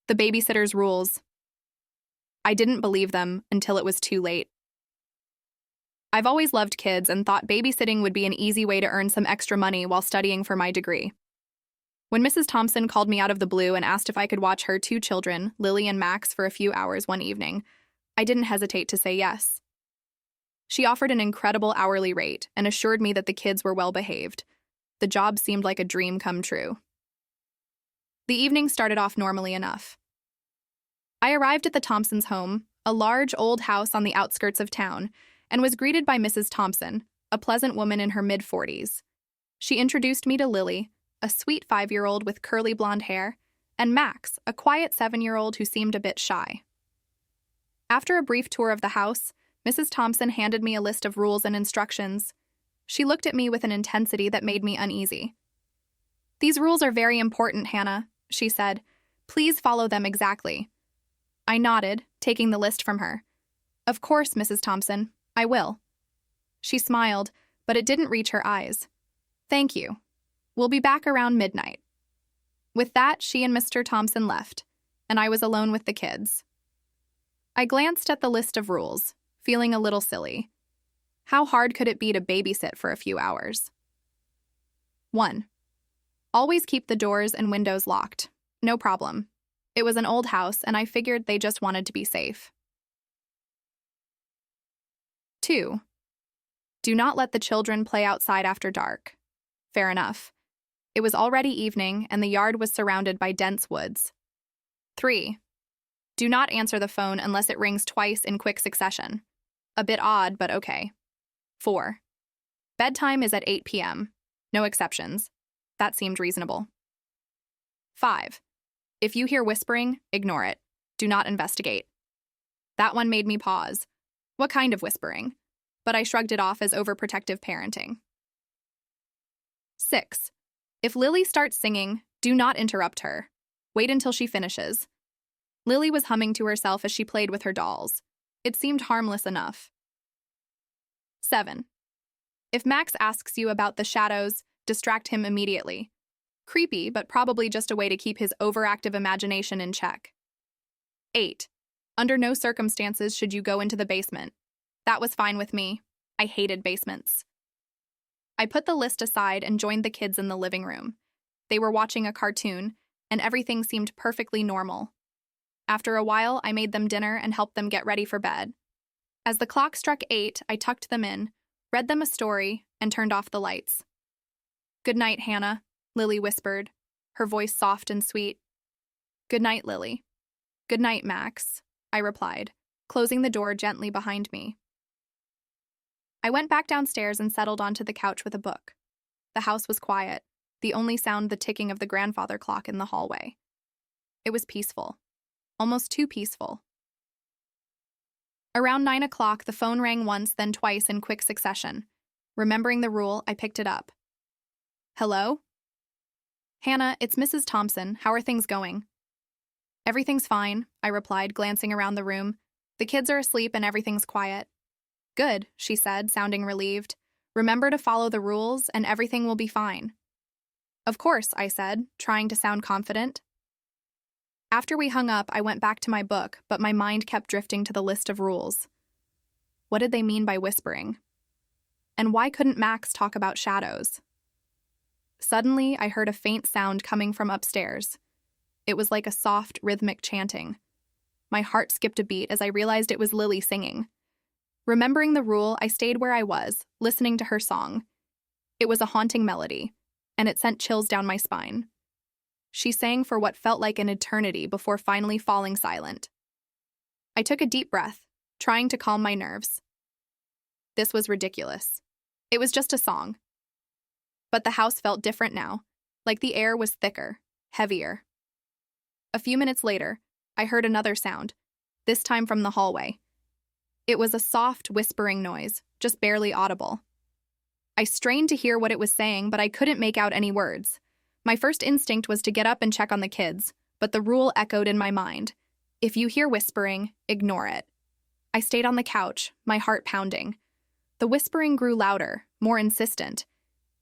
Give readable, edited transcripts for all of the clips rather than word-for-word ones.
The babysitter's rules. I didn't believe them until it was too late. I've always loved kids and thought babysitting would be an easy way to earn some extra money while studying for my degree. When Mrs. Thompson called me out of the blue and asked if I could watch her two children, Lily and Max, for a few hours one evening, I didn't hesitate to say yes. She offered an incredible hourly rate and assured me that the kids were well behaved. The job seemed like a dream come true. The evening started off normally enough. I arrived at the Thompsons' home, a large old house on the outskirts of town, and was greeted by Mrs. Thompson, a pleasant woman in her mid-40s. She introduced me to Lily, a sweet 5-year-old with curly blonde hair, and Max, a quiet 7-year-old who seemed a bit shy. After a brief tour of the house, Mrs. Thompson handed me a list of rules and instructions. She looked at me with an intensity that made me uneasy. "These rules are very important, Hannah," she said. "Please follow them exactly." I nodded, taking the list from her. "Of course, Mrs. Thompson, I will." She smiled, but it didn't reach her eyes. "Thank you. We'll be back around midnight." With that, she and Mr. Thompson left, and I was alone with the kids. I glanced at the list of rules, feeling a little silly. How hard could it be to babysit for a few hours? 1. Always keep the doors and windows locked. No problem. It was an old house, and I figured they just wanted to be safe. 2. Do not let the children play outside after dark. Fair enough. It was already evening, and the yard was surrounded by dense woods. 3. Do not answer the phone unless it rings twice in quick succession. A bit odd, but okay. 4. Bedtime is at 8 p.m. No exceptions. That seemed reasonable. 5. If you hear whispering, ignore it. Do not investigate. That one made me pause. What kind of whispering? But I shrugged it off as overprotective parenting. 6. If Lily starts singing, do not interrupt her. Wait until she finishes. Lily was humming to herself as she played with her dolls. It seemed harmless enough. 7. If Max asks you about the shadows, distract him immediately. Creepy, but probably just a way to keep his overactive imagination in check. 8. Under no circumstances should you go into the basement. That was fine with me. I hated basements. I put the list aside and joined the kids in the living room. They were watching a cartoon, and everything seemed perfectly normal. After a while, I made them dinner and helped them get ready for bed. As the clock struck 8, I tucked them in, read them a story, and turned off the lights. "Good night, Hannah," Lily whispered, her voice soft and sweet. "Good night, Lily." "Good night, Max," I replied, closing the door gently behind me. I went back downstairs and settled onto the couch with a book. The house was quiet, the only sound the ticking of the grandfather clock in the hallway. It was peaceful, almost too peaceful. Around 9 o'clock, the phone rang once, then twice in quick succession. Remembering the rule, I picked it up. "Hello?" "Hannah, it's Mrs. Thompson. How are things going?" "Everything's fine," I replied, glancing around the room. "The kids are asleep and everything's quiet." "Good," she said, sounding relieved. "Remember to follow the rules and everything will be fine." "Of course," I said, trying to sound confident. After we hung up, I went back to my book, but my mind kept drifting to the list of rules. What did they mean by whispering? And why couldn't Max talk about shadows? Suddenly, I heard a faint sound coming from upstairs. It was like a soft, rhythmic chanting. My heart skipped a beat as I realized it was Lily singing. Remembering the rule, I stayed where I was, listening to her song. It was a haunting melody, and it sent chills down my spine. She sang for what felt like an eternity before finally falling silent. I took a deep breath, trying to calm my nerves. This was ridiculous. It was just a song. But the house felt different now, like the air was thicker, heavier. A few minutes later, I heard another sound, this time from the hallway. It was a soft, whispering noise, just barely audible. I strained to hear what it was saying, but I couldn't make out any words. My first instinct was to get up and check on the kids, but the rule echoed in my mind. If you hear whispering, ignore it. I stayed on the couch, my heart pounding. The whispering grew louder, more insistent.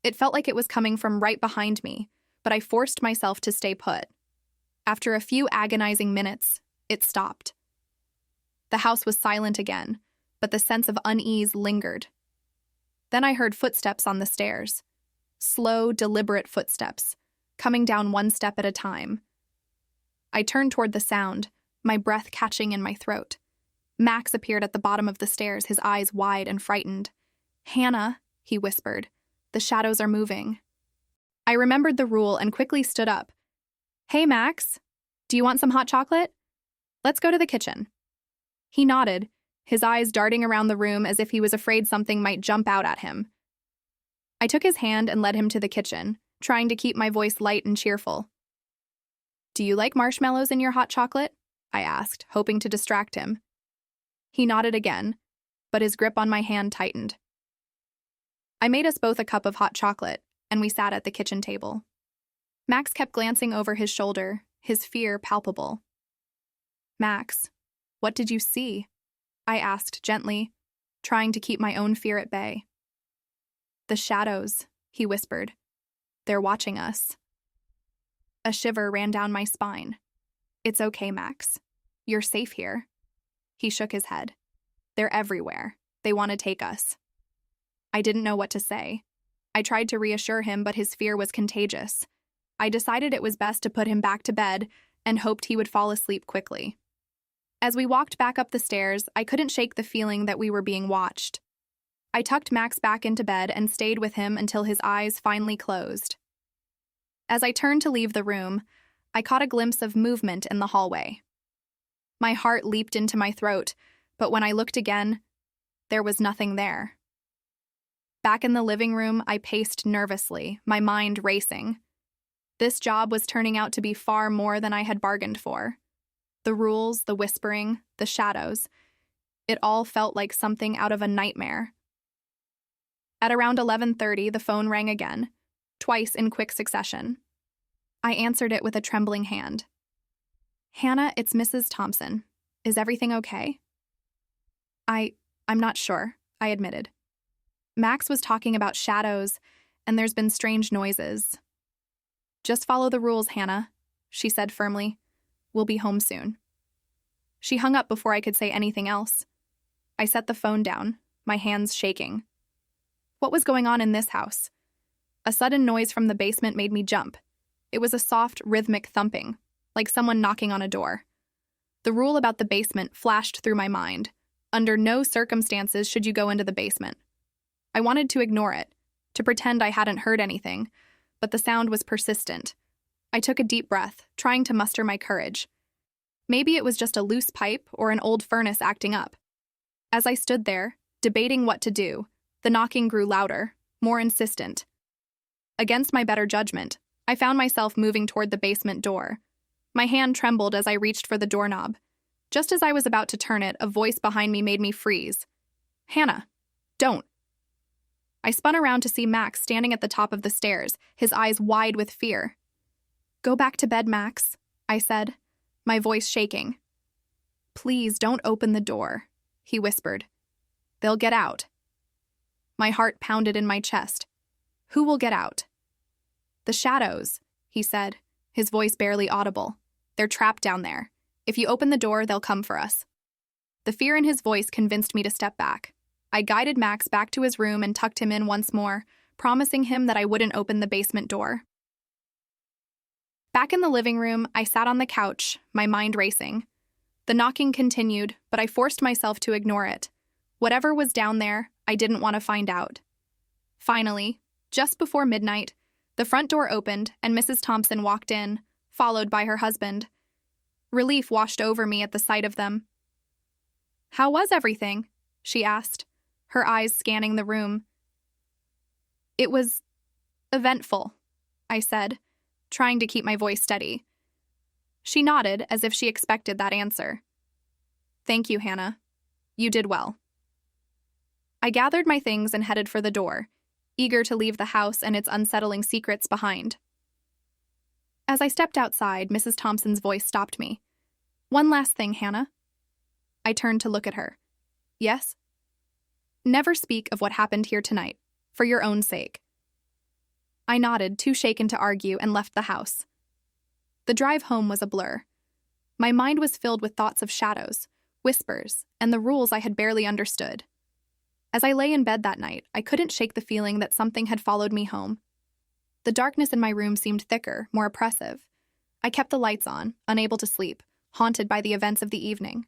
It felt like it was coming from right behind me, but I forced myself to stay put. After a few agonizing minutes, it stopped. The house was silent again, but the sense of unease lingered. Then I heard footsteps on the stairs. Slow, deliberate footsteps, coming down one step at a time. I turned toward the sound, my breath catching in my throat. Max appeared at the bottom of the stairs, his eyes wide and frightened. "Hannah," he whispered, "the shadows are moving." I remembered the rule and quickly stood up. "Hey, Max, do you want some hot chocolate? Let's go to the kitchen." He nodded, his eyes darting around the room as if he was afraid something might jump out at him. I took his hand and led him to the kitchen, trying to keep my voice light and cheerful. "Do you like marshmallows in your hot chocolate?" I asked, hoping to distract him. He nodded again, but his grip on my hand tightened. I made us both a cup of hot chocolate, and we sat at the kitchen table. Max kept glancing over his shoulder, his fear palpable. "Max, what did you see?" I asked gently, trying to keep my own fear at bay. "The shadows," he whispered. "They're watching us." A shiver ran down my spine. "It's okay, Max. You're safe here." He shook his head. "They're everywhere. They want to take us." I didn't know what to say. I tried to reassure him, but his fear was contagious. I decided it was best to put him back to bed and hoped he would fall asleep quickly. As we walked back up the stairs, I couldn't shake the feeling that we were being watched. I tucked Max back into bed and stayed with him until his eyes finally closed. As I turned to leave the room, I caught a glimpse of movement in the hallway. My heart leaped into my throat, but when I looked again, there was nothing there. Back in the living room, I paced nervously, my mind racing. This job was turning out to be far more than I had bargained for. The rules, the whispering, the shadows. It all felt like something out of a nightmare. At around 11:30, the phone rang again, twice in quick succession. I answered it with a trembling hand. "Hannah, it's Mrs. Thompson. Is everything okay?" I'm not sure," I admitted. "Max was talking about shadows, and there's been strange noises." "Just follow the rules, Hannah," she said firmly. "We'll be home soon." She hung up before I could say anything else. I set the phone down, my hands shaking. What was going on in this house? A sudden noise from the basement made me jump. It was a soft, rhythmic thumping, like someone knocking on a door. The rule about the basement flashed through my mind. Under no circumstances should you go into the basement. I wanted to ignore it, to pretend I hadn't heard anything, but the sound was persistent. I took a deep breath, trying to muster my courage. Maybe it was just a loose pipe or an old furnace acting up. As I stood there, debating what to do, the knocking grew louder, more insistent. Against my better judgment, I found myself moving toward the basement door. My hand trembled as I reached for the doorknob. Just as I was about to turn it, a voice behind me made me freeze. "Hannah, don't." I spun around to see Max standing at the top of the stairs, his eyes wide with fear. "Go back to bed, Max," I said, my voice shaking. "Please don't open the door," he whispered. "They'll get out." My heart pounded in my chest. "Who will get out?" "The shadows," he said, his voice barely audible. "They're trapped down there. If you open the door, they'll come for us." The fear in his voice convinced me to step back. I guided Max back to his room and tucked him in once more, promising him that I wouldn't open the basement door. Back in the living room, I sat on the couch, my mind racing. The knocking continued, but I forced myself to ignore it. Whatever was down there, I didn't want to find out. Finally, just before midnight, the front door opened and Mrs. Thompson walked in, followed by her husband. Relief washed over me at the sight of them. "How was everything?" she asked, her eyes scanning the room. "It was eventful," I said, trying to keep my voice steady. She nodded as if she expected that answer. "Thank you, Hannah. You did well." I gathered my things and headed for the door, eager to leave the house and its unsettling secrets behind. As I stepped outside, Mrs. Thompson's voice stopped me. "One last thing, Hannah." I turned to look at her. "Yes?" "Never speak of what happened here tonight, for your own sake." I nodded, too shaken to argue, and left the house. The drive home was a blur. My mind was filled with thoughts of shadows, whispers, and the rules I had barely understood. As I lay in bed that night, I couldn't shake the feeling that something had followed me home. The darkness in my room seemed thicker, more oppressive. I kept the lights on, unable to sleep, haunted by the events of the evening.